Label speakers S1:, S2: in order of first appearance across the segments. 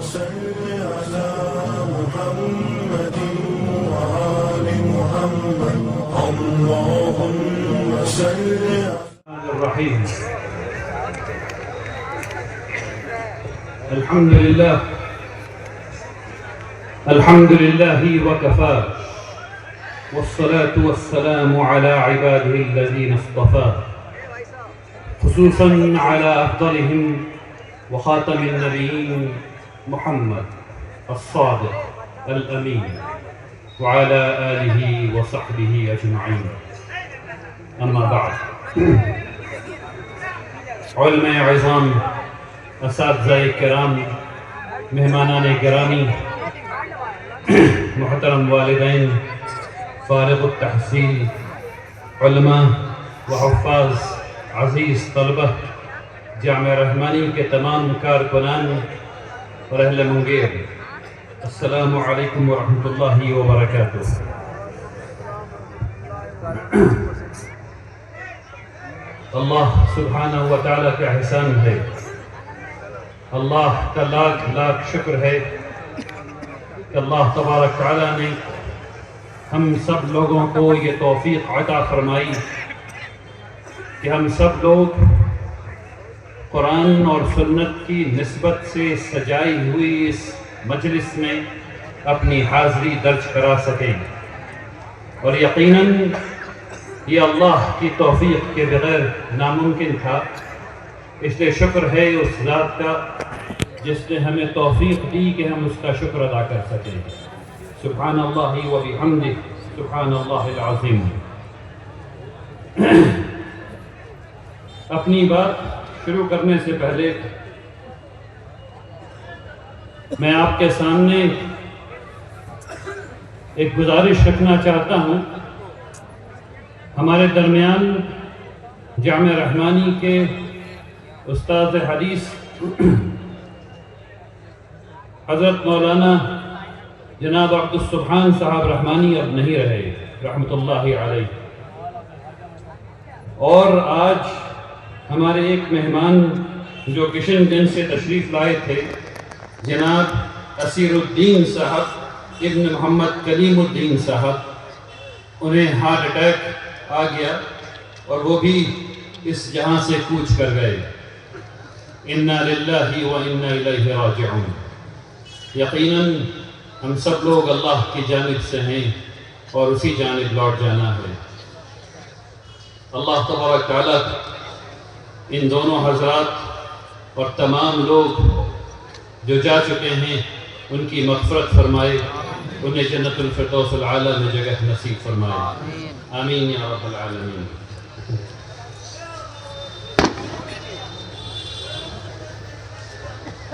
S1: صل على محمد وآل محمد اللهم صل
S2: الرحيم. الحمد لله وكفى، والصلاة والسلام على عباده الذين اصطفى، خصوصا على أفضلهم وخاتم النبيين محمد الصادق الأمين وعلى آله وصحبه أجمعين. أما بعد، علماء عظام، اساتذہ کرام، مہمانان گرامی، محترم والدین، فارغ التحصیل علماء و حفاظ، عزیز طلبہ، جامعہ رحمانی کے تمام کارکنان اور اہل منگیر، السلام علیکم ورحمۃ اللہ وبرکاتہ۔ اللہ سبحانہ و تعالیٰ کا احسان ہے، اللہ کا لاکھ لاکھ شکر ہے کہ اللہ تبارک تعالیٰ نے ہم سب لوگوں کو یہ توفیق عطا فرمائی کہ ہم سب لوگ قرآن اور سنت کی نسبت سے سجائی ہوئی اس مجلس میں اپنی حاضری درج کرا سکیں، اور یقیناً یہ اللہ کی توفیق کے بغیر ناممکن تھا۔ اس لیے شکر ہے اس ذات کا جس نے ہمیں توفیق دی کہ ہم اس کا شکر ادا کر سکیں۔ سبحان اللہ و بحمدہ، سبحان اللہ العظیم۔ اپنی بات شروع کرنے سے پہلے میں آپ کے سامنے ایک گزارش رکھنا چاہتا ہوں۔ ہمارے درمیان جامعہ رحمانی کے استاد حدیث حضرت مولانا جناب عبدالسبحان صاحب رحمانی اب نہیں رہے رحمۃ اللہ علیہ، اور آج ہمارے ایک مہمان جو کشن گنج سے تشریف لائے تھے، جناب اسیر الدین صاحب ابن محمد کلیم الدین صاحب، انہیں ہارٹ اٹیک آ گیا اور وہ بھی اس جہاں سے کوچ کر گئے۔ انا للہ و انا الیہ راجعون۔ یقیناً ہم سب لوگ اللہ کی جانب سے ہیں اور اسی جانب لوٹ جانا ہے۔ اللہ تبارک تعالیٰ ان دونوں حضرات اور تمام لوگ جو جا چکے ہیں ان کی مغفرت فرمائے، انہیں جنت الفردوس العالی میں جگہ نصیب فرمائے، آمین یا رب العالمین۔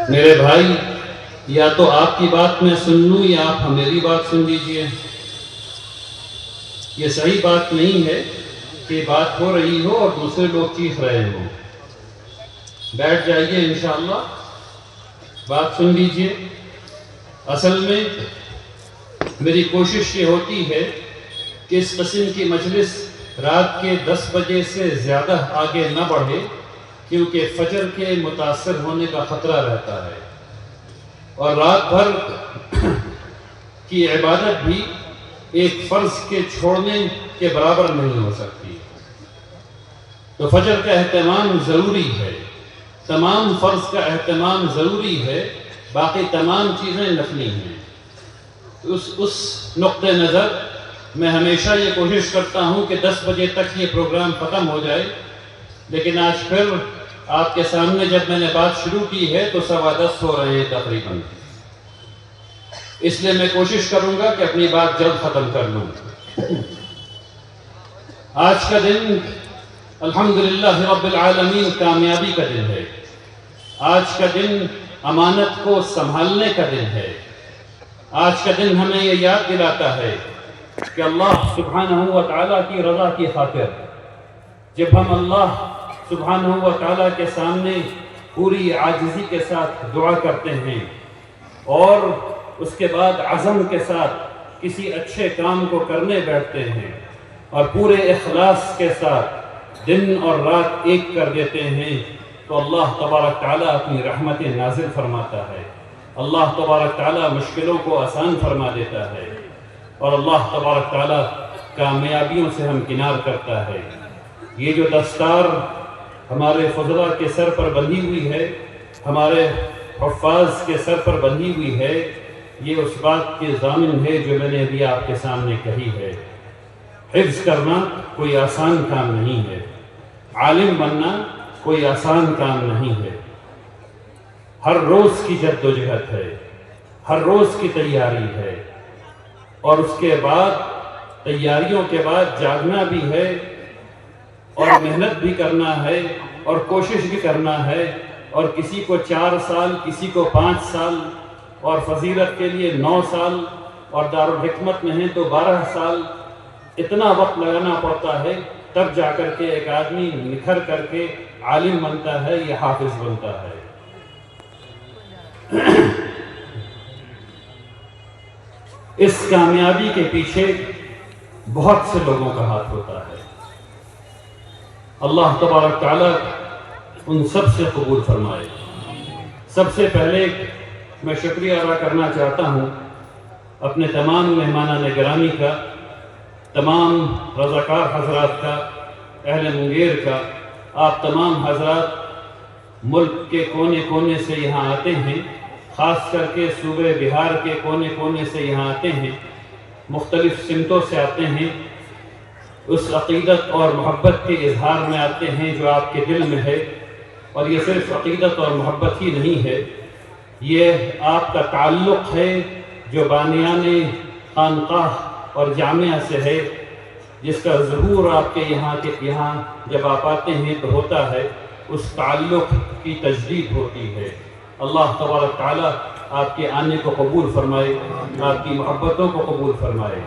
S2: میرے بھائی، یا تو آپ کی بات میں سن لوں یا آپ میری بات سن لیجئے۔ یہ صحیح بات نہیں ہے کہ بات ہو رہی ہو اور دوسرے لوگ چیخ رہے ہوں۔ بیٹھ جائیے، انشاءاللہ بات سن لیجئے۔ اصل میں میری کوشش یہ ہوتی ہے کہ اس قسم کی مجلس رات کے 10 بجے سے زیادہ آگے نہ بڑھے، کیونکہ فجر کے متاثر ہونے کا خطرہ رہتا ہے، اور رات بھر کی عبادت بھی ایک فرض کے چھوڑنے کے برابر نہیں ہو سکتی۔ تو فجر کا اہتمام ضروری ہے، تمام فرض کا اہتمام ضروری ہے، باقی تمام چیزیں نفلی ہیں۔ اس نقطہ نظر میں ہمیشہ یہ کوشش کرتا ہوں کہ 10 بجے تک یہ پروگرام ختم ہو جائے، لیکن آج پھر آپ کے سامنے جب میں نے بات شروع کی ہے تو 10:15 ہو رہے ہیں تقریباً، اس لیے میں کوشش کروں گا کہ اپنی بات جلد ختم کر لوں۔ آج کا دن الحمدللہ رب العالمین کامیابی کا دن ہے۔ آج کا دن امانت کو سنبھالنے کا دن ہے۔ آج کا دن ہمیں یہ یاد دلاتا ہے کہ اللہ سبحانہ و تعالیٰ کی رضا کی خاطر جب ہم اللہ سبحانہ و تعالیٰ کے سامنے پوری عاجزی کے ساتھ دعا کرتے ہیں اور اس کے بعد عزم کے ساتھ کسی اچھے کام کو کرنے بیٹھتے ہیں اور پورے اخلاص کے ساتھ دن اور رات ایک کر دیتے ہیں، تو اللہ تبارک تعالیٰ اپنی رحمتیں نازل فرماتا ہے۔ اللہ تبارک تعالیٰ مشکلوں کو آسان فرما دیتا ہے، اور اللہ تبارک تعالیٰ کامیابیوں سے ہمکنار کرتا ہے۔ یہ جو دستار ہمارے فضلاء کے سر پر بندھی ہوئی ہے، ہمارے حفاظ کے سر پر بندھی ہوئی ہے، یہ اس بات کی ضامن ہے جو میں نے ابھی آپ کے سامنے کہی ہے۔ حفظ کرنا کوئی آسان کام نہیں ہے، عالم بننا کوئی آسان کام نہیں ہے۔ ہر روز کی جد و جہد ہے، ہر روز کی تیاری ہے، اور اس کے بعد تیاریوں کے بعد جاگنا بھی ہے، اور محنت بھی کرنا ہے، اور کوشش بھی کرنا ہے، اور کسی کو 4 سال، کسی کو 5 سال، اور فضیلت کے لیے 9 سال، اور دارالحکمت میں ہیں تو 12 سال، اتنا وقت لگانا پڑتا ہے، تب جا کر کے ایک آدمی نکھر کر کے عالم بنتا ہے یا حافظ بنتا ہے۔ اس کامیابی کے پیچھے بہت سے لوگوں کا ہاتھ ہوتا ہے۔ اللہ تبارک تعالیٰ ان سب سے قبول فرمائے۔ سب سے پہلے میں شکریہ ادا کرنا چاہتا ہوں اپنے تمام مہمانان گرامی کا، تمام رضاکار حضرات کا، اہل منگیر کا۔ آپ تمام حضرات ملک کے کونے کونے سے یہاں آتے ہیں، خاص کر کے صوبہ بہار کے کونے کونے سے یہاں آتے ہیں، مختلف سمتوں سے آتے ہیں، اس عقیدت اور محبت کے اظہار میں آتے ہیں جو آپ کے دل میں ہے۔ اور یہ صرف عقیدت اور محبت ہی نہیں ہے، یہ آپ کا تعلق ہے جو بانیان خانقاہ اور جامعہ سے ہے، جس کا ظہور آپ کے یہاں جب آپ آتے ہیں تو ہوتا ہے، اس تعلق کی تجدید ہوتی ہے۔ اللہ تبارک تعالیٰ آپ کے آنے کو قبول فرمائے، آپ کی محبتوں کو قبول فرمائے،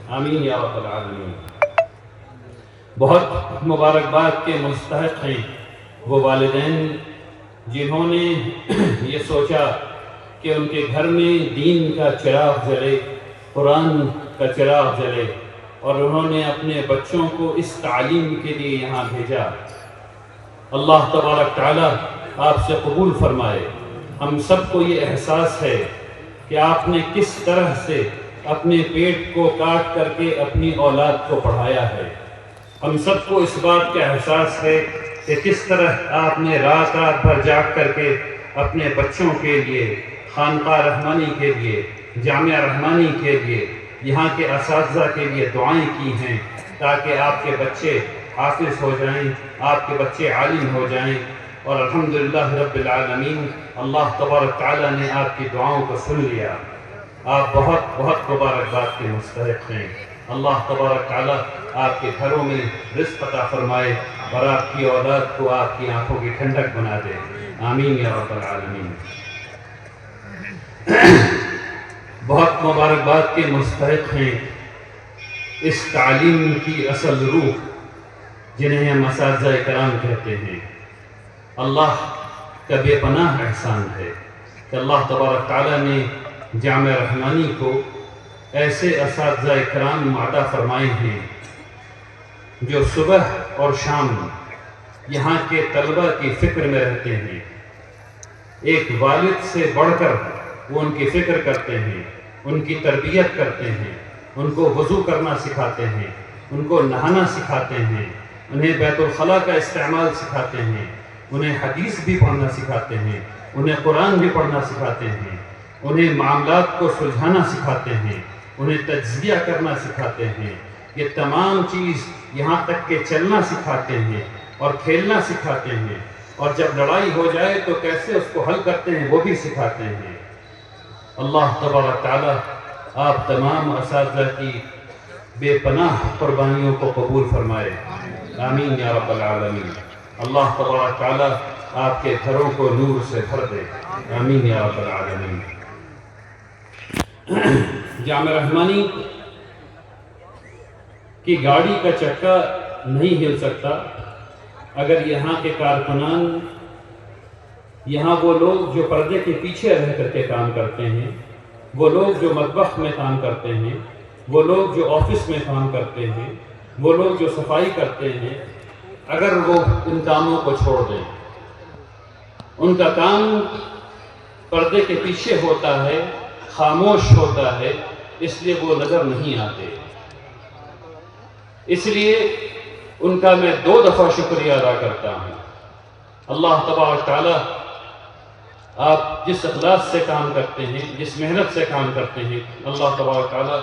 S2: آمین یا رب العالمین۔ بہت مبارکباد کے مستحق ہیں وہ والدین جنہوں نے یہ سوچا کہ ان کے گھر میں دین کا چراغ جلے، قرآن کا چراغ جلے، اور انہوں نے اپنے بچوں کو اس تعلیم کے لیے یہاں بھیجا۔ اللہ تبارک تعالیٰ آپ سے قبول فرمائے۔ ہم سب کو یہ احساس ہے کہ آپ نے کس طرح سے اپنے پیٹ کو کاٹ کر کے اپنی اولاد کو پڑھایا ہے۔ ہم سب کو اس بات کا احساس ہے کہ کس طرح آپ نے رات رات بھر جاگ کر کے اپنے بچوں کے لیے، خانقاہ رحمانی کے لیے، جامعہ رحمانی کے لیے، یہاں کے اساتذہ کے لیے دعائیں کی ہیں تاکہ آپ کے بچے حافظ ہو جائیں، آپ کے بچے عالم ہو جائیں۔ اور الحمدللہ رب العالمین، اللہ تبارک تعالیٰ نے آپ کی دعاؤں کو سن لیا۔ آپ بہت بہت مبارکباد کے مستحق ہیں۔ اللہ تبارک تعالیٰ آپ کے گھروں میں رزق عطا فرمائے، اور آپ کی اولاد کو آپ کی آنکھوں کی ٹھنڈک بنا دے، آمین یا رب العالمین۔ بہت مبارکباد کے مستحق ہیں اس تعلیم کی اصل روح جنہیں ہم اساتذہ کرام کہتے ہیں۔ اللہ کا بے پناہ احسان ہے کہ اللہ تبارک تعالیٰ نے جامعہ رحمانی کو ایسے اساتذہ کرام عطا فرمائے ہیں جو صبح اور شام یہاں کے طلبہ کی فکر میں رہتے ہیں۔ ایک والد سے بڑھ کر وہ ان کی فکر کرتے ہیں، ان کی تربیت کرتے ہیں، ان کو وضو کرنا سکھاتے ہیں، ان کو نہانا سکھاتے ہیں، انہیں بیت الخلاء کا استعمال سکھاتے ہیں، انہیں حدیث بھی پڑھنا سکھاتے ہیں، انہیں قرآن بھی پڑھنا سکھاتے ہیں، انہیں معاملات کو سلجھانا سکھاتے ہیں، انہیں تجزیہ کرنا سکھاتے ہیں۔ یہ تمام چیز یہاں تک کہ چلنا سکھاتے ہیں اور کھیلنا سکھاتے ہیں، اور جب لڑائی ہو جائے تو کیسے اس کو حل کرتے ہیں وہ بھی سکھاتے ہیں۔ اللہ تبارک تعالیٰ آپ تمام اساتذہ کی بے پناہ قربانیوں کو قبول فرمائے، آمین یا رب العالمین۔ اللہ تبارک تعالیٰ آپ کے گھروں کو نور سے بھر دے، آمین یا رب العالمین۔ جامعہ رحمانی کی گاڑی کا چکا نہیں ہل سکتا اگر یہاں کے کارکنان، یہاں وہ لوگ جو پردے کے پیچھے رہ کر کے کام کرتے ہیں، وہ لوگ جو مطبخ میں کام کرتے ہیں، وہ لوگ جو آفس میں کام کرتے ہیں، وہ لوگ جو صفائی کرتے ہیں، اگر وہ ان کاموں کو چھوڑ دیں، ان کا کام پردے کے پیچھے ہوتا ہے، خاموش ہوتا ہے، اس لیے وہ نظر نہیں آتے۔ اس لیے ان کا میں 2 دفعہ شکریہ ادا کرتا ہوں۔ اللہ تبارک تعالیٰ آپ جس اخلاص سے کام کرتے ہیں، جس محنت سے کام کرتے ہیں، اللہ تبارک تعالیٰ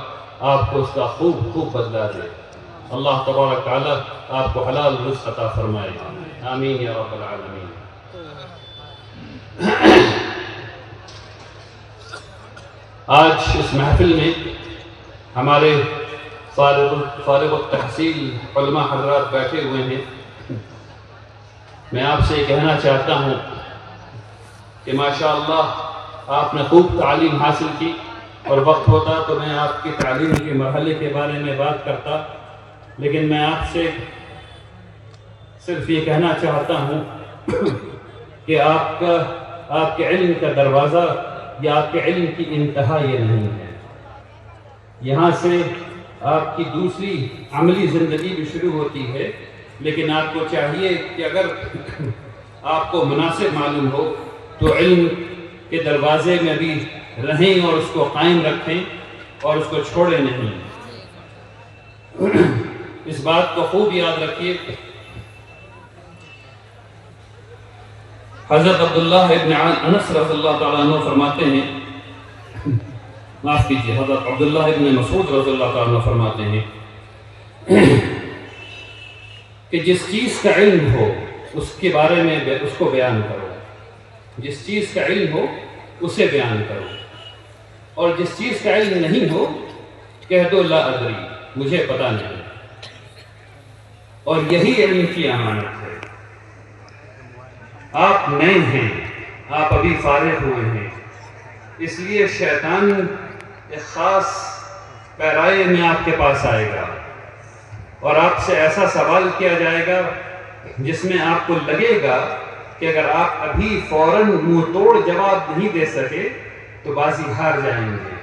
S2: آپ کو اس کا خوب بدلا دے۔ اللہ تبارک تعالیٰ آپ کو حلال رزق عطا فرمائے، آمین یا رب العالمین۔ آج اس محفل میں ہمارے فارغ التحصیل علماء حضرات بیٹھے ہوئے ہیں۔ میں آپ سے یہ کہنا چاہتا ہوں کہ ماشاءاللہ آپ نے خوب تعلیم حاصل کی، اور وقت ہوتا تو میں آپ کی تعلیم کے مرحلے کے بارے میں بات کرتا، لیکن میں آپ سے صرف یہ کہنا چاہتا ہوں کہ آپ کے علم کا دروازہ یا آپ کے علم کی انتہا یہ نہیں ہے۔ یہاں سے آپ کی دوسری عملی زندگی بھی شروع ہوتی ہے، لیکن آپ کو چاہیے کہ اگر آپ کو مناسب معلوم ہو تو علم کے دروازے میں بھی رہیں اور اس کو قائم رکھیں اور اس کو چھوڑیں نہیں۔ اس بات کو خوب یاد رکھیے، حضرت عبداللہ ابن انس رضی اللہ تعالیٰ عنہ فرماتے ہیں، معاف کیجیے، حضرت عبداللہ ابن مسعود رضی اللہ تعالیٰ عنہ فرماتے ہیں کہ جس چیز کا علم ہو اس کے بارے میں اس کو بیان کرو، جس چیز کا علم ہو اسے بیان کرو، اور جس چیز کا علم نہیں ہو کہہ دو لا ادری، مجھے پتہ نہیں۔ اور یہی علم کی امانت ہے۔ آپ نئے ہیں، آپ ابھی فارغ ہوئے ہیں، اس لیے شیطان ایک خاص پیرائے میں آپ کے پاس آئے گا اور آپ سے ایسا سوال کیا جائے گا جس میں آپ کو لگے گا کہ اگر آپ ابھی فوراً منہ توڑ جواب نہیں دے سکے تو بازی ہار جائیں گے۔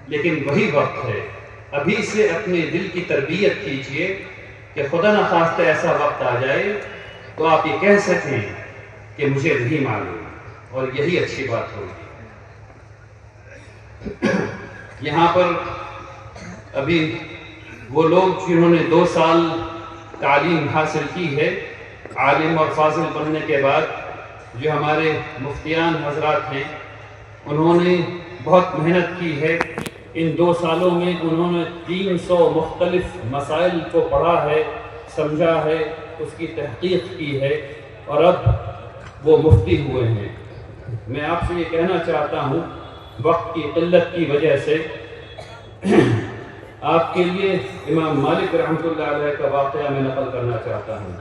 S2: لیکن وہی وقت ہے، ابھی سے اپنے دل کی تربیت کیجئے کہ خدا نخواستہ ایسا وقت آ جائے تو آپ یہ کہہ سکیں کہ مجھے نہیں معلوم، اور یہی اچھی بات ہوگی۔ یہاں پر ابھی وہ لوگ جنہوں نے 2 سال تعلیم حاصل کی ہے، عالم اور فاضل بننے کے بعد، جو ہمارے مفتیان حضرات ہیں، انہوں نے بہت محنت کی ہے۔ ان 2 سالوں میں انہوں نے 300 مختلف مسائل کو پڑھا ہے، سمجھا ہے، اس کی تحقیق کی ہے، اور اب وہ مفتی ہوئے ہیں۔ میں آپ سے یہ کہنا چاہتا ہوں، وقت کی قلت کی وجہ سے آپ کے لیے امام مالک رحمۃ اللہ علیہ کا واقعہ میں نقل کرنا چاہتا ہوں۔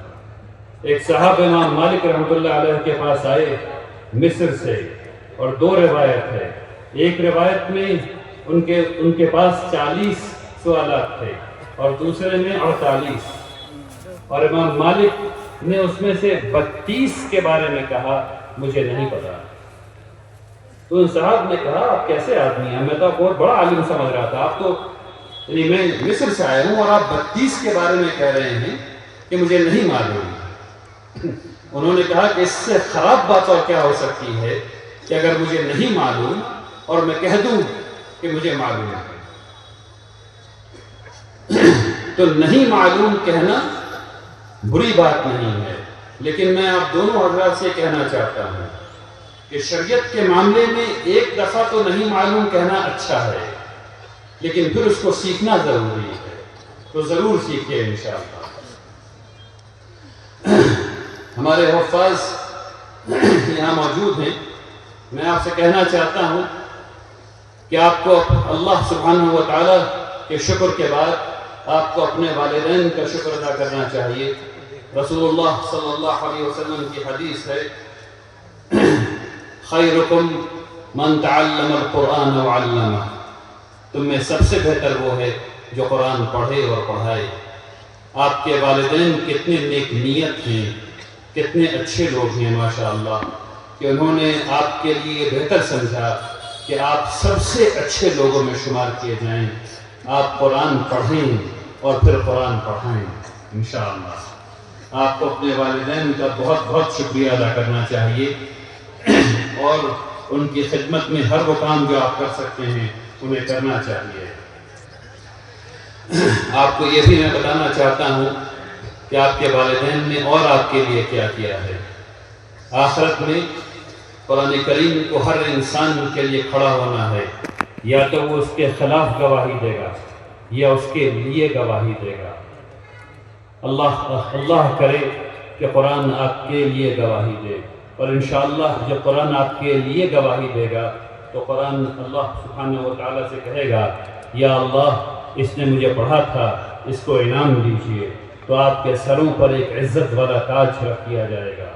S2: ایک صاحب امام مالک رحمۃ اللہ علیہ کے پاس آئے مصر سے، اور 2 روایت ہے۔ ایک روایت میں ان کے پاس 40 سوالات تھے اور دوسرے میں 48، اور امام مالک نے اس میں سے 32 کے بارے میں کہا مجھے نہیں پتا۔ تو ان صاحب نے کہا آپ کیسے آدمی ہیں؟ میں تو بہت بڑا عالم سمجھ رہا تھا، آپ تو یعنی میں مصر سے آیا ہوں اور آپ 32 کے بارے میں کہہ رہے ہیں کہ مجھے نہیں معلوم۔ انہوں نے کہا کہ اس سے خراب بات اور کیا ہو سکتی ہے کہ اگر مجھے نہیں معلوم اور میں کہہ دوں کہ مجھے معلوم ہے۔ تو نہیں معلوم کہنا بری بات نہیں ہے، لیکن میں آپ دونوں حضرات سے کہنا چاہتا ہوں کہ شریعت کے معاملے میں ایک دفعہ تو نہیں معلوم کہنا اچھا ہے، لیکن پھر اس کو سیکھنا ضروری ہے، تو ضرور سیکھیں انشاءاللہ۔ ہمارے حفاظ یہاں موجود ہیں، میں آپ سے کہنا چاہتا ہوں کہ آپ کو اللہ سبحانہ و تعالیٰ کے شکر کے بعد آپ کو اپنے والدین کا شکر ادا کرنا چاہیے۔ رسول اللہ صلی اللہ علیہ وسلم کی حدیث ہے، خیرکم من تعلم القرآن وعلمہ، تم میں سب سے بہتر وہ ہے جو قرآن پڑھے اور پڑھائے۔ آپ کے والدین کتنے نیک نیت ہیں، کتنے اچھے لوگ ہیں ماشاءاللہ، کہ انہوں نے آپ کے لیے بہتر سمجھا کہ آپ سب سے اچھے لوگوں میں شمار کیے جائیں، آپ قرآن پڑھیں اور پھر قرآن پڑھائیں انشاءاللہ۔ آپ کو اپنے والدین کا بہت بہت شکریہ ادا کرنا چاہیے، اور ان کی خدمت میں ہر وہ کام جو آپ کر سکتے ہیں انہیں کرنا چاہیے۔ آپ کو یہ بھی میں بتانا چاہتا ہوں کہ آپ کے والدین نے اور آپ کے لیے کیا کیا ہے۔ آخرت میں قرآن کریم کو ہر انسان کے لیے کھڑا ہونا ہے، یا تو وہ اس کے خلاف گواہی دے گا یا اس کے لیے گواہی دے گا۔ اللہ کرے کہ قرآن آپ کے لیے گواہی دے، اور انشاءاللہ جب قرآن آپ کے لیے گواہی دے گا تو قرآن اللہ سبحانہ و تعالیٰ سے کہے گا یا اللہ اس نے مجھے پڑھا تھا، اس کو انعام دیجئے، تو آپ کے سروں پر ایک عزت والا تاج رکھ دیا جائے گا۔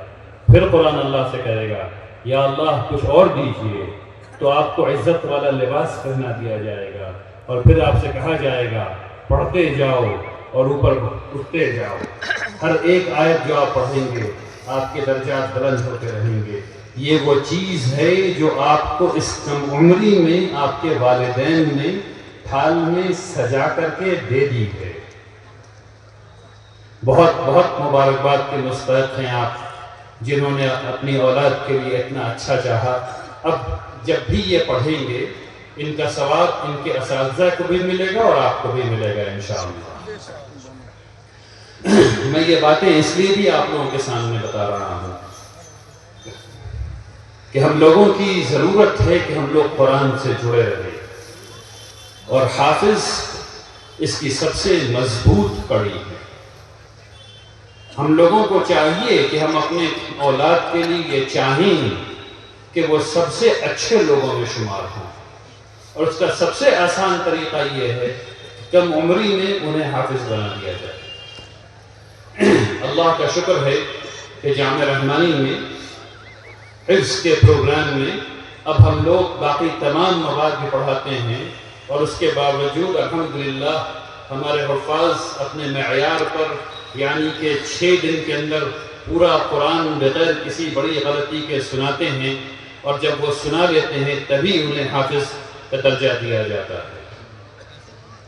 S2: پھر قرآن اللہ سے کہے گا یا اللہ کچھ اور دیجئے، تو آپ کو عزت والا لباس پہنا دیا جائے گا، اور پھر آپ سے کہا جائے گا پڑھتے جاؤ اور اوپر اٹھتے جاؤ۔ ہر ایک آیت جو آپ پڑھیں گے آپ کے درجات بلند ہوتے رہیں گے۔ یہ وہ چیز ہے جو آپ کو اس کم عمری میں آپ کے والدین نے تھال میں سجا کر کے دے دی ہے۔ بہت بہت مبارکباد کے مستحق ہیں آپ، جنہوں نے اپنی اولاد کے لیے اتنا اچھا چاہا۔ اب جب بھی یہ پڑھیں گے ان کا ثواب ان کے اساتذہ کو بھی ملے گا اور آپ کو بھی ملے گا انشاءاللہ۔ میں یہ باتیں اس لیے بھی آپ لوگوں کے سامنے بتا رہا ہوں کہ ہم لوگوں کی ضرورت ہے کہ ہم لوگ قرآن سے جڑے رہیں، اور حافظ اس کی سب سے مضبوط کڑی ہے۔ ہم لوگوں کو چاہیے کہ ہم اپنے اولاد کے لیے یہ چاہیں کہ وہ سب سے اچھے لوگوں میں شمار ہوں، اور اس کا سب سے آسان طریقہ یہ ہے کہ کم عمری میں انہیں حافظ بنا دیا جائے۔ اللہ کا شکر ہے کہ جامعہ رحمانی میں حفظ کے پروگرام میں اب ہم لوگ باقی تمام مواد بھی پڑھاتے ہیں، اور اس کے باوجود الحمدللہ ہمارے حفاظ اپنے معیار پر، یعنی کہ 6 دن کے اندر پورا قرآن بغیر کسی بڑی غلطی کے سناتے ہیں، اور جب وہ سنا لیتے ہیں تبھی انہیں حافظ کا درجہ دیا جاتا ہے۔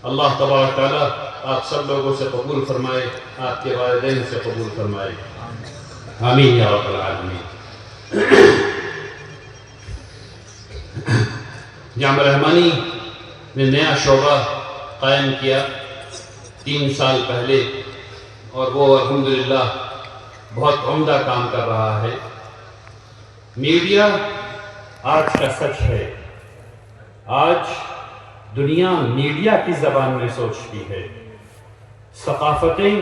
S2: اللہ تبارک تعالیٰ آپ سب لوگوں سے قبول فرمائے، آپ کے والدین سے قبول فرمائے، آمین یا رب العالمین۔ جامعہ رحمانی نے نیا شعبہ قائم کیا 3 سال پہلے، اور وہ الحمدللہ بہت عمدہ کام کر رہا ہے۔ میڈیا آج کا سچ ہے، آج دنیا میڈیا کی زبان میں سوچتی ہے، ثقافتیں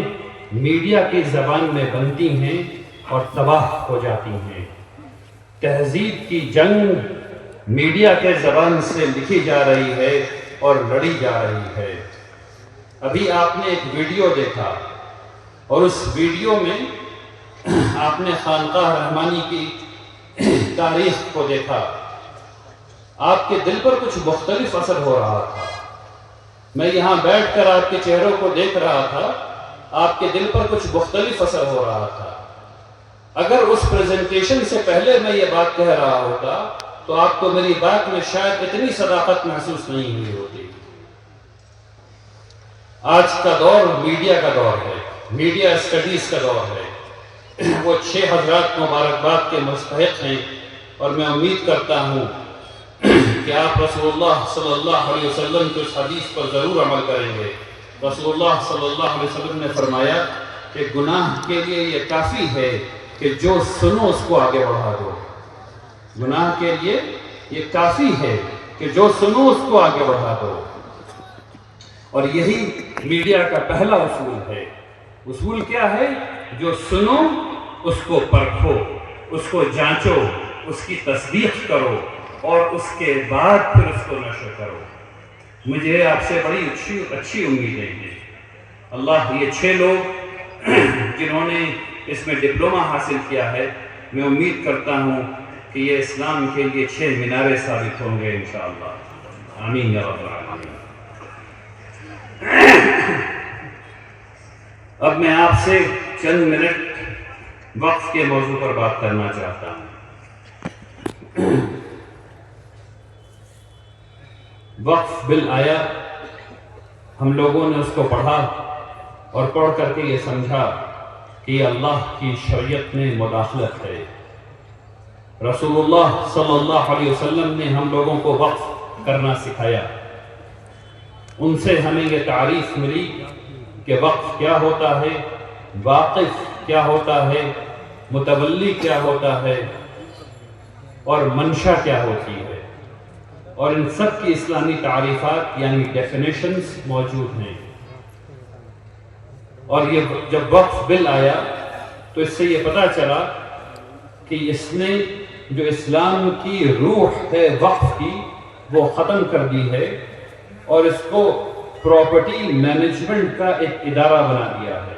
S2: میڈیا کی زبان میں بنتی ہیں اور تباہ ہو جاتی ہیں۔ تہذیب کی جنگ میڈیا کے زبان سے لکھی جا رہی ہے اور لڑی جا رہی ہے۔ ابھی آپ نے ایک ویڈیو دیکھا، اور اس ویڈیو میں آپ نے خانقاہ رحمانی کی تاریخ کو دیکھا، آپ کے دل پر کچھ مختلف اثر ہو رہا تھا۔ میں یہاں بیٹھ کر آپ کے چہروں کو دیکھ رہا تھا، آپ کے دل پر کچھ مختلف اثر ہو رہا تھا۔ اگر اس پریزنٹیشن سے پہلے میں یہ بات کہہ رہا ہوتا تو آپ کو میری بات میں شاید اتنی صداقت محسوس نہیں ہوئی ہوتی۔ آج کا دور میڈیا کا دور ہے، میڈیا اسٹڈیز کا دور ہے۔ وہ 6 حضرات مبارکباد کے مستحق ہیں، اور میں امید کرتا ہوں کہ آپ رسول اللہ صلی اللہ علیہ وسلم کی اس حدیث پر ضرور عمل کریں گے۔ رسول اللہ صلی اللہ علیہ وسلم نے فرمایا کہ گناہ کے لیے یہ کافی ہے کہ جو سنو اس کو آگے بڑھا دو۔ گناہ کے لیے یہ کافی ہے کہ جو سنو اس کو آگے بڑھا دو، اور یہی میڈیا کا پہلا اصول ہے۔ اصول کیا ہے؟ جو سنو اس کو پرکھو، اس کو جانچو، اس کی تصدیق کرو، اور اس کے بعد پھر اس کو نشر کرو۔ مجھے آپ سے بڑی اچھی امیدیں ہیں۔ اللہ یہ 6 لوگ جنہوں نے اس میں ڈپلومہ حاصل کیا ہے، میں امید کرتا ہوں کہ یہ اسلام کے لیے 6 مینارے ثابت ہوں گے انشاءاللہ، آمین یا رب العالمین۔ اب میں آپ سے چند منٹ وقف کے موضوع پر بات کرنا چاہتا ہوں۔ وقف بل آیا، ہم لوگوں نے اس کو پڑھا، اور پڑھ کر کے یہ سمجھا کہ یہ اللہ کی شریعت میں مداخلت ہے۔ رسول اللہ صلی اللہ علیہ وسلم نے ہم لوگوں کو وقف کرنا سکھایا. ان سے ہمیں یہ تعریف ملی کہ وقف کیا ہوتا ہے، واقف کیا ہوتا ہے، متولی کیا ہوتا ہے، اور منشا کیا ہوتی ہے. اور ان سب کی اسلامی تعریفات یعنی ڈیفینیشنز موجود ہیں. اور یہ جب وقف بل آیا تو اس سے یہ پتہ چلا کہ اس نے جو اسلام کی روح ہے وقف کی وہ ختم کر دی ہے، اور اس کو پراپرٹی مینجمنٹ کا ایک ادارہ بنا دیا ہے.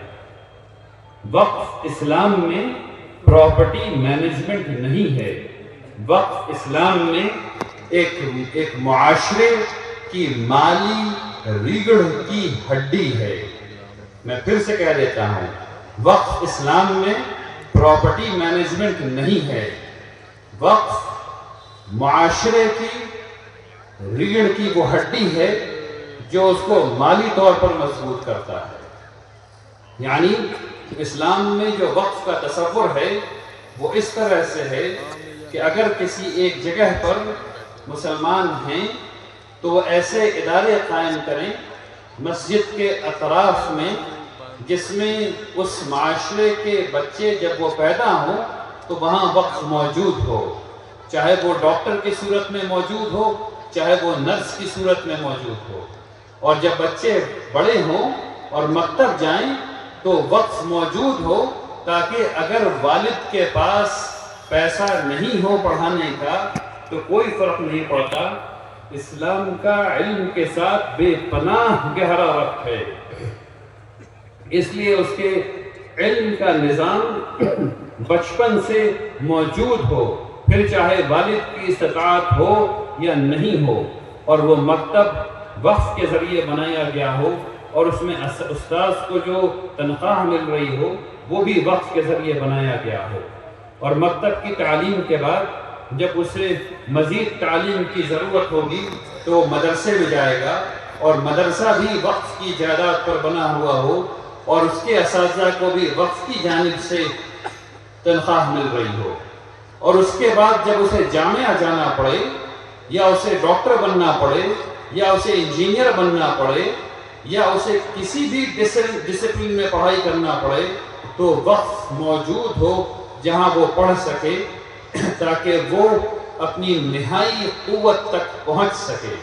S2: وقف اسلام میں پراپرٹی مینجمنٹ نہیں ہے. وقف اسلام میں ایک معاشرے کی مالی ریگڑ کی ہڈی ہے. میں پھر سے کہہ دیتا ہوں، وقف اسلام میں پراپرٹی مینجمنٹ نہیں ہے. وقف معاشرے کی ریڑھ کی وہ ہڈی ہے جو اس کو مالی طور پر مضبوط کرتا ہے. یعنی اسلام میں جو وقف کا تصور ہے وہ اس طرح سے ہے کہ اگر کسی ایک جگہ پر مسلمان ہیں تو وہ ایسے ادارے قائم کریں مسجد کے اطراف میں جس میں اس معاشرے کے بچے جب وہ پیدا ہوں تو وہاں وقف موجود ہو، چاہے وہ ڈاکٹر کی صورت میں موجود ہو، چاہے وہ نرس کی صورت میں موجود ہو. اور جب بچے بڑے ہوں اور مکتب جائیں تو وقف موجود ہو، تاکہ اگر والد کے پاس پیسہ نہیں ہو پڑھانے کا تو کوئی فرق نہیں پڑتا. اسلام کا علم کے ساتھ بے پناہ گہرا ربط ہے، اس لیے اس کے علم کا نظام بچپن سے موجود ہو، پھر چاہے والد کی استطاعت ہو یا نہیں ہو. اور وہ مکتب وقف کے ذریعے بنایا گیا ہو، اور اس میں استاذ کو جو تنخواہ مل رہی ہو وہ بھی وقف کے ذریعے بنایا گیا ہو. اور مکتب کی تعلیم کے بعد جب اسے مزید تعلیم کی ضرورت ہوگی تو وہ مدرسے میں جائے گا، اور مدرسہ بھی وقف کی جائیداد پر بنا ہوا ہو، اور اس کے اساتذہ کو بھی وقف کی جانب سے تنخواہ مل رہی ہو. اور اس کے بعد جب اسے جامعہ جانا پڑے، یا اسے ڈاکٹر بننا پڑے، یا اسے انجینئر بننا پڑے، یا اسے کسی بھی ڈسپلن میں پڑھائی کرنا پڑے، تو وقف موجود ہو جہاں وہ پڑھ سکے تاکہ وہ اپنی نہائی قوت تک پہنچ سکے.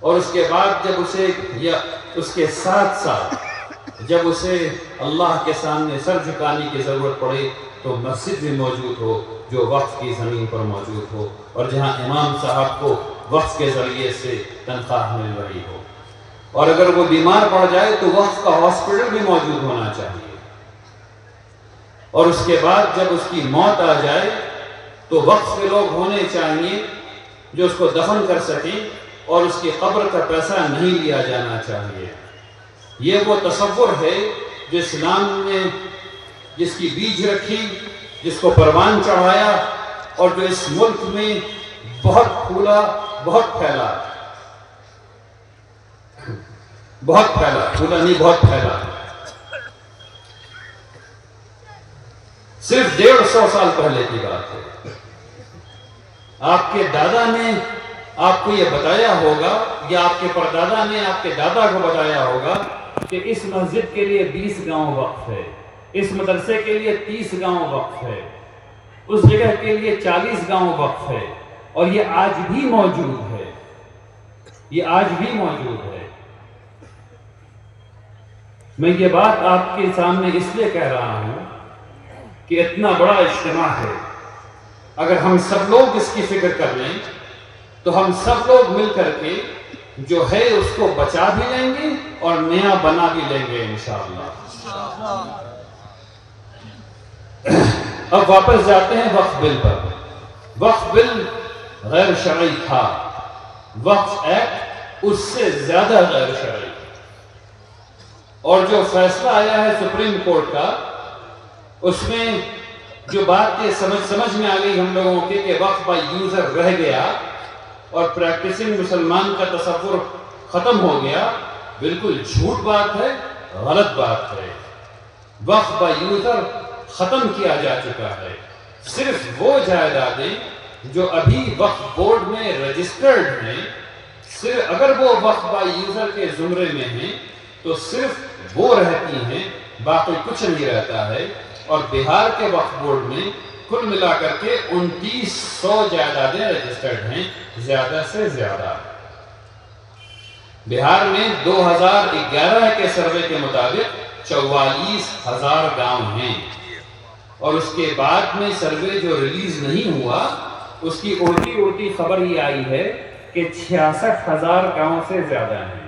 S2: اور اس کے بعد جب اسے یا اس کے ساتھ ساتھ جب اسے اللہ کے سامنے سر جھکانے کی ضرورت پڑے تو مسجد بھی موجود ہو جو وقف کی زمین پر موجود ہو، اور جہاں امام صاحب کو وقف کے ذریعے سے تنخواہ مل رہی ہو. اور اگر وہ بیمار پڑ جائے تو وقف کا ہاسپٹل بھی موجود ہونا چاہیے. اور اس کے بعد جب اس کی موت آ جائے تو وقف کے لوگ ہونے چاہیے جو اس کو دفن کر سکیں، اور اس کی قبر کا پیسہ نہیں لیا جانا چاہیے. یہ وہ تصور ہے جو اسلام نے جس کی بیج رکھی، جس کو پروان چڑھایا، اور جو اس ملک میں بہت پھولا، بہت پھیلا پھولا نہیں بہت پھیلا. صرف 150 سال پہلے کی بات ہے. آپ کے دادا نے آپ کو یہ بتایا ہوگا، یا آپ کے پردادا نے آپ کے دادا کو بتایا ہوگا کہ اس مسجد کے لیے 20 گاؤں وقف ہے، اس مدرسے کے لیے 30 گاؤں وقف ہے، اس جگہ کے لیے 40 گاؤں وقف ہے. اور یہ آج بھی موجود ہے، یہ آج بھی موجود ہے. میں یہ بات آپ کے سامنے اس لیے کہہ رہا ہوں کہ اتنا بڑا اجتماع ہے، اگر ہم سب لوگ اس کی فکر کر لیں تو ہم سب لوگ مل کر کے جو ہے اس کو بچا بھی لیں گے اور نیا بنا بھی لیں گے انشاءاللہ. اب واپس جاتے ہیں وقف بل پر. وقف بل غیر شرعی تھا، وقف ایکٹ اس سے زیادہ غیر شرعی. اور جو فیصلہ آیا ہے سپریم کورٹ کا، اس میں جو بات یہ سمجھ میں آ گئی ہم لوگوں کے کہ وقف بائی یوزر رہ گیا اور پریکٹسنگ مسلمان کا تصور ختم ہو گیا، بالکل جھوٹ بات ہے، غلط بات ہے. وقف بائی یوزر ختم کیا جا چکا ہے. صرف وہ جائیدادیں جو ابھی وقف بورڈ میں رجسٹرڈ ہیں، صرف اگر وہ وقف بائی یوزر کے زمرے میں ہیں تو صرف وہ رہتی ہیں، باقی کچھ نہیں رہتا ہے۔ اور بہار کے وقف بورڈ میں کل ملا کر کے 2900 جائیدادیں رجسٹرڈ ہیں، زیادہ سے زیادہ۔ بہار میں 2011 کے سروے کے مطابق 44,000 گاؤں ہیں، اور اس کے بعد میں سروے جو ریلیز نہیں ہوا اس کی الٹی خبر یہ آئی ہے کہ 66,000 گاؤں سے زیادہ ہیں۔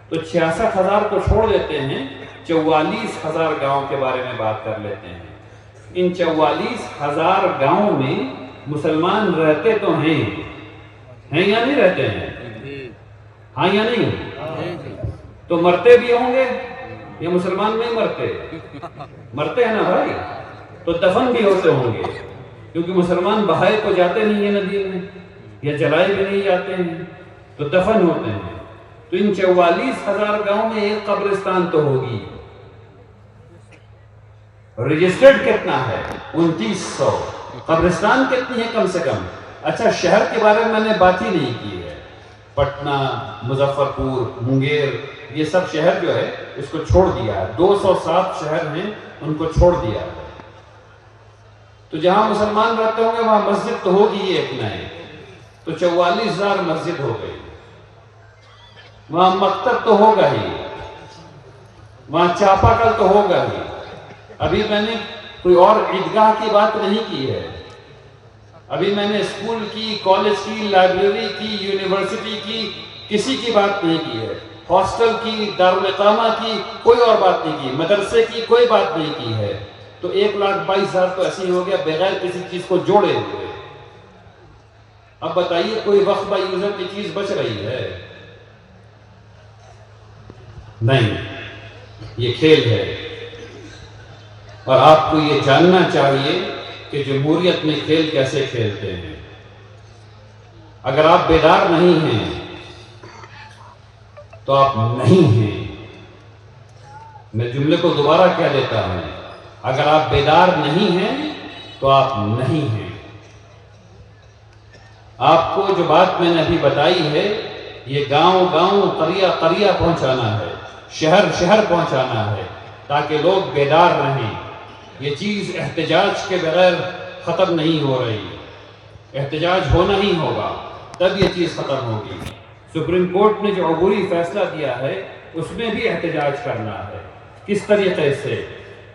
S2: تو 66,000 کو چھوڑ دیتے ہیں، 44,000 گاؤں کے بارے میں بات کر لیتے ہیں۔ ان 44,000 گاؤں میں مسلمان رہتے تو ہیں یا نہیں رہتے ہیں؟ ہاں یا نہیں؟ تو مرتے بھی ہوں گے یا مسلمان نہیں مرتے؟ مرتے ہیں نا بھائی، تو دفن بھی ہوتے ہوں گے، کیونکہ مسلمان بہائے کو جاتے نہیں ہیں ندی میں، یا جلائے بھی نہیں جاتے ہیں، تو دفن ہوتے ہیں۔ تو ان 44,000 گاؤں میں ایک قبرستان تو ہوگی۔ رجسٹرڈ کتنا ہے؟ 2900۔ قبرستان کتنی ہے کم سے کم؟ اچھا، شہر کے بارے میں نے بات ہی نہیں کی ہے۔ پٹنہ، مظفر پور، منگیر، یہ سب شہر جو ہے اس کو چھوڑ دیا ہے۔ 207 شہر ہیں، ان کو چھوڑ دیا ہے۔ تو جہاں مسلمان رہتے ہوں گے وہاں مسجد تو ہوگی ایک نئے، تو 44,000 مسجد ہو گئی۔ وہاں مکتب تو ہوگا ہی، وہاں چاپا کل تو ہوگا ہی۔ ابھی میں نے کوئی اور عیدگاہ کی بات نہیں کی ہے، ابھی میں نے اسکول کی، کالج کی، لائبریری کی، یونیورسٹی کی، کسی کی بات نہیں کی ہے، ہاسٹل کی، دارالاقامہ کی کوئی اور بات نہیں کی، مدرسے کی کوئی بات نہیں کی ہے۔ تو 1,22,000 تو ایسے ہی ہو گیا بغیر کسی چیز کو جوڑے ہوئے۔ اب بتائیے کوئی وقف بائی یوزر کی چیز بچ رہی ہے؟ نہیں، یہ کھیل ہے۔ اور آپ کو یہ جاننا چاہیے کہ جمہوریت میں کھیل کیسے کھیلتے ہیں۔ اگر آپ بیدار نہیں ہیں تو آپ نہیں ہیں۔ میں جملے کو دوبارہ کہہ دیتا ہوں، اگر آپ بیدار نہیں ہیں تو آپ نہیں ہیں۔ آپ کو جو بات میں نے ابھی بتائی ہے، یہ گاؤں گاؤں، قریہ قریہ پہنچانا ہے، شہر شہر پہنچانا ہے، تاکہ لوگ بیدار رہیں۔ یہ چیز احتجاج کے بغیر ختم نہیں ہو رہی، احتجاج ہونا ہی ہوگا، تب یہ چیز ختم ہوگی۔ سپریم کورٹ نے جو عبوری فیصلہ دیا ہے اس میں بھی احتجاج کرنا ہے۔ کس طریقے سے؟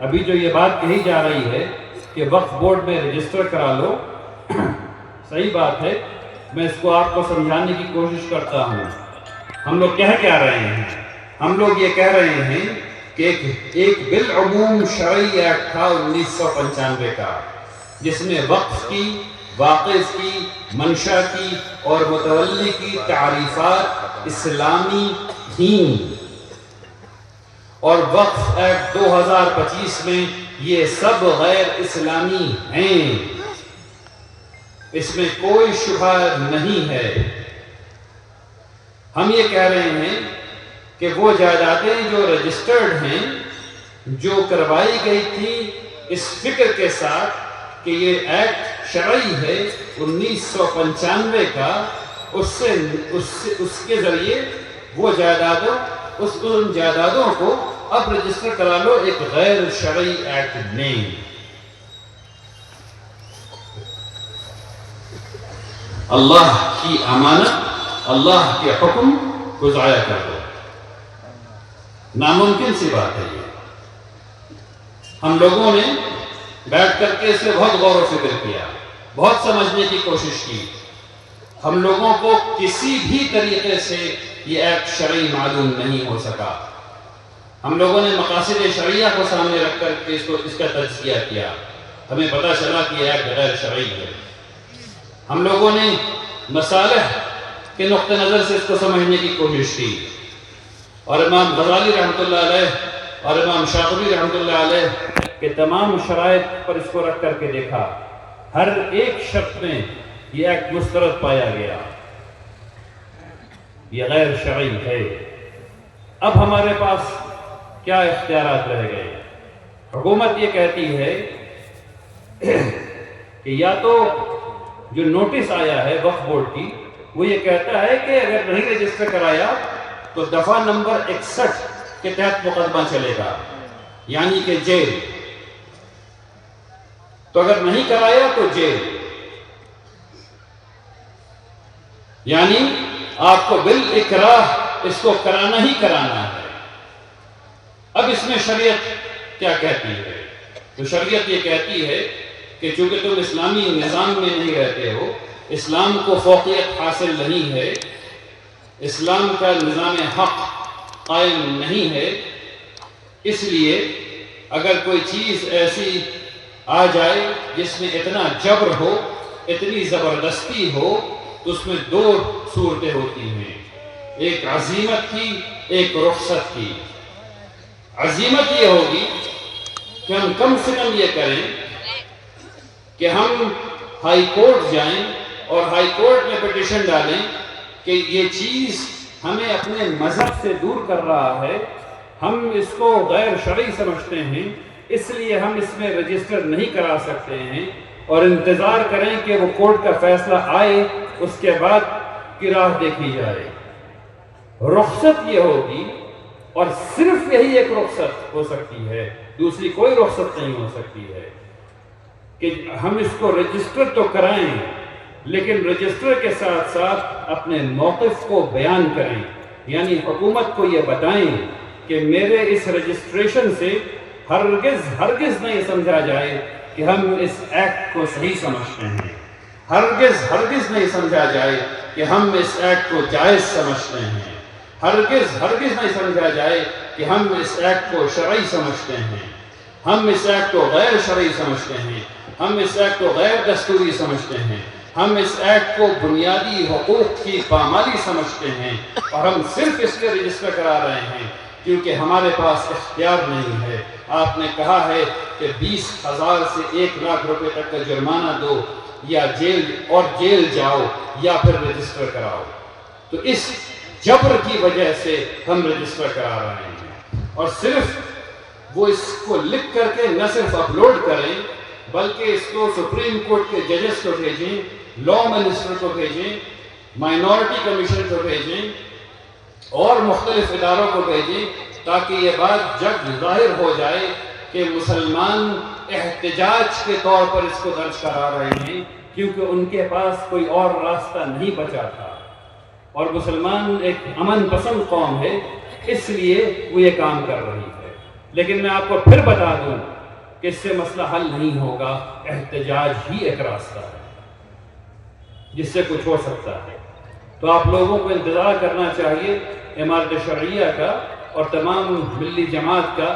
S2: ابھی جو یہ بات کہی جا رہی ہے کہ وقف بورڈ میں رجسٹر کرا لو، صحیح بات ہے، میں اس کو آپ کو سمجھانے کی کوشش کرتا ہوں۔ ہم لوگ کہہ کیا رہے ہیں؟ ہم لوگ یہ کہہ رہے ہیں کہ ایک بالعموم شرعی ایکٹ تھا 1995 کا، جس میں وقف کی، واقف کی، منشا کی اور متولی کی تعریفات اسلامی تھیں، اور وقف ایکٹ 2025 میں یہ سب غیر اسلامی ہیں، اس میں کوئی شبہ نہیں ہے۔ ہم یہ کہہ رہے ہیں کہ وہ جائیدادیں جو رجسٹرڈ ہیں، جو کروائی گئی تھی اس فکر کے ساتھ کہ یہ ایکٹ شرعی ہے 1995 کا، اس کے ذریعے وہ ان جائیدادوں کو اب رجسٹر کرا لو ایک غیر شرعی ایکٹ میں۔ اللہ کی امانت، اللہ کے حکم کو ضائع کر دو، ناممکن سی بات ہے یہ۔ ہم لوگوں نے بیٹھ کر کے اس میں بہت غور و فکر کیا، بہت سمجھنے کی کوشش کی۔ ہم لوگوں کو کسی بھی طریقے سے یہ ایکٹ شرعی معلوم نہیں ہو سکا۔ ہم لوگوں نے مقاصد شرعیہ کو سامنے رکھ کر کے اس کا تجزیہ کیا، ہمیں پتہ چلا کہ یہ ایکٹ غیر شرعی ہے۔ ہم لوگوں نے مصالح کے نقطہ نظر سے اس کو سمجھنے کی کوشش کی، اور امام غزالی رحمۃ اللہ علیہ اور امام شاطبی رحمۃ اللہ علیہ کے تمام شرائط پر اس کو رکھ کر کے دیکھا، ہر ایک شرط میں یہ ایکٹ مسترد پایا گیا، یہ غیر شرعی ہے۔ اب ہمارے پاس کیا اختیارات رہ گئے؟ حکومت یہ کہتی ہے کہ یا تو جو نوٹس آیا ہے وقف بورڈ کی وہ یہ کہتا ہے کہ اگر نہیں رجسٹر کرایا تو دفعہ نمبر 61 کے تحت مقدمہ چلے گا، یعنی کہ جیل. تو اگر نہیں کرایا تو جیل، یعنی آپ کو بالاکراہ اس کو کرانا ہی کرانا ہے. اب اس میں شریعت کیا کہتی ہے؟ تو شریعت یہ کہتی ہے کہ چونکہ تم اسلامی نظام میں نہیں رہتے ہو، اسلام کو فوقیت حاصل نہیں ہے، اسلام کا نظام حق قائم نہیں ہے، اس لیے اگر کوئی چیز ایسی آ جائے جس میں اتنا جبر ہو، اتنی زبردستی ہو، تو اس میں دو صورتیں ہوتی ہیں، ایک عزیمت کی، ایک رخصت کی. عزیمت یہ ہوگی کہ ہم کم سے کم یہ کریں کہ ہم ہائی کورٹ جائیں اور ہائی کورٹ میں پٹیشن ڈالیں کہ یہ چیز ہمیں اپنے مذہب سے دور کر رہا ہے، ہم اس کو غیر شرعی سمجھتے ہیں، اس لیے ہم اس میں رجسٹر نہیں کرا سکتے ہیں، اور انتظار کریں کہ وہ کورٹ کا فیصلہ آئے، اس کے بعد کی راہ دیکھی جائے. رخصت یہ ہوگی، اور صرف یہی ایک رخصت ہو سکتی ہے، دوسری کوئی رخصت نہیں ہو سکتی ہے، کہ ہم اس کو رجسٹر تو کرائیں لیکن رجسٹر کے ساتھ ساتھ اپنے موقف کو بیان کریں. یعنی حکومت کو یہ بتائیں کہ میرے اس رجسٹریشن سے ہرگز نہیں سمجھا جائے کہ ہم اس ایکٹ کو صحیح سمجھتے ہیں، ہرگز نہیں سمجھا جائے کہ ہم اس ایکٹ کو جائز سمجھتے ہیں، ہرگز نہیں سمجھا جائے کہ ہم اس ایکٹ کو شرعی سمجھتے ہیں، ہم اس ایکٹ کو غیر شرعی سمجھتے ہیں، ہم اس ایکٹ کو غیر دستوری سمجھتے ہیں، ہم اس ایکٹ کو بنیادی حقوق کی پامالی سمجھتے ہیں، اور ہم صرف اس کے رجسٹر کرا رہے ہیں کیونکہ ہمارے پاس اختیار نہیں ہے. آپ نے کہا ہے کہ 20,000 سے 1,00,000 روپے تک کا جرمانہ دو، یا جیل جاؤ، یا پھر رجسٹر کراؤ. تو اس جبر کی وجہ سے ہم رجسٹر کرا رہے ہیں، اور صرف وہ اس کو لکھ کر کے نہ صرف اپلوڈ کریں بلکہ اس کو سپریم کورٹ کے ججز کو بھیجیں، لا منسٹر کو بھیجیں، مائنورٹی کمیشن کو بھیجیں، اور مختلف اداروں کو بھیجیں، تاکہ یہ بات جگ ظاہر ہو جائے کہ مسلمان احتجاج کے طور پر اس کو درج کرا رہے ہیں، کیونکہ ان کے پاس کوئی اور راستہ نہیں بچا تھا، اور مسلمان ایک امن پسند قوم ہے، اس لیے وہ یہ کام کر رہی ہے. لیکن میں آپ کو پھر بتا دوں کہ اس سے مسئلہ حل نہیں ہوگا، احتجاج ہی ایک راستہ ہے جس سے کچھ ہو سکتا ہے. تو آپ لوگوں کو انتظار کرنا چاہیے امارت شرعیہ کا اور تمام ملی جماعت کا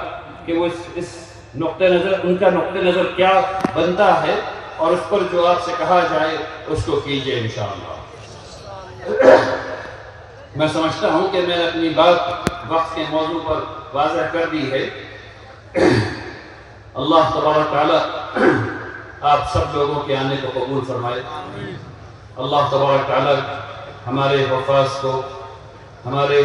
S2: کہ وہ اس نقطہ نظر، ان کا نقطہ نظر کیا بنتا ہے، اور اس پر جو آپ سے کہا جائے اس کو کیجئے انشاءاللہ. میں سمجھتا ہوں کہ میں نے اپنی بات وقت کے موضوع پر واضح کر دی ہے. اللہ تبارک تعالی آپ سب لوگوں کے آنے کو قبول فرمائے. اللہ تبارک تعالی ہمارے حفاظ کو، ہمارے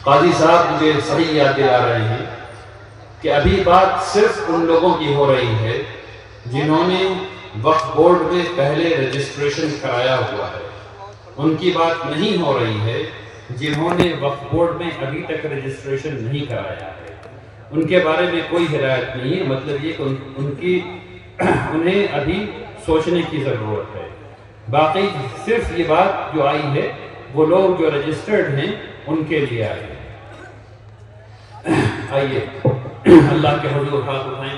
S2: قاضی صاحب مجھے صحیح یاد دلا رہے ہیں کہ ابھی بات صرف ان لوگوں کی ہو رہی ہے جنہوں نے وقف بورڈ میں پہلے رجسٹریشن کرایا ہوا ہے. ان کی بات نہیں ہو رہی ہے جنہوں نے وقف بورڈ میں ابھی تک رجسٹریشن نہیں کرایا ہے. ان کے بارے میں کوئی ہدایت نہیں ہے. مطلب یہ کہ انہیں ابھی سوچنے کی ضرورت ہے. باقی صرف یہ بات جو آئی ہے وہ لوگ جو رجسٹرڈ ہیں ان کے لیے آئی ہے. آئیے اللہ کے حضور ہاتھ اٹھائیں.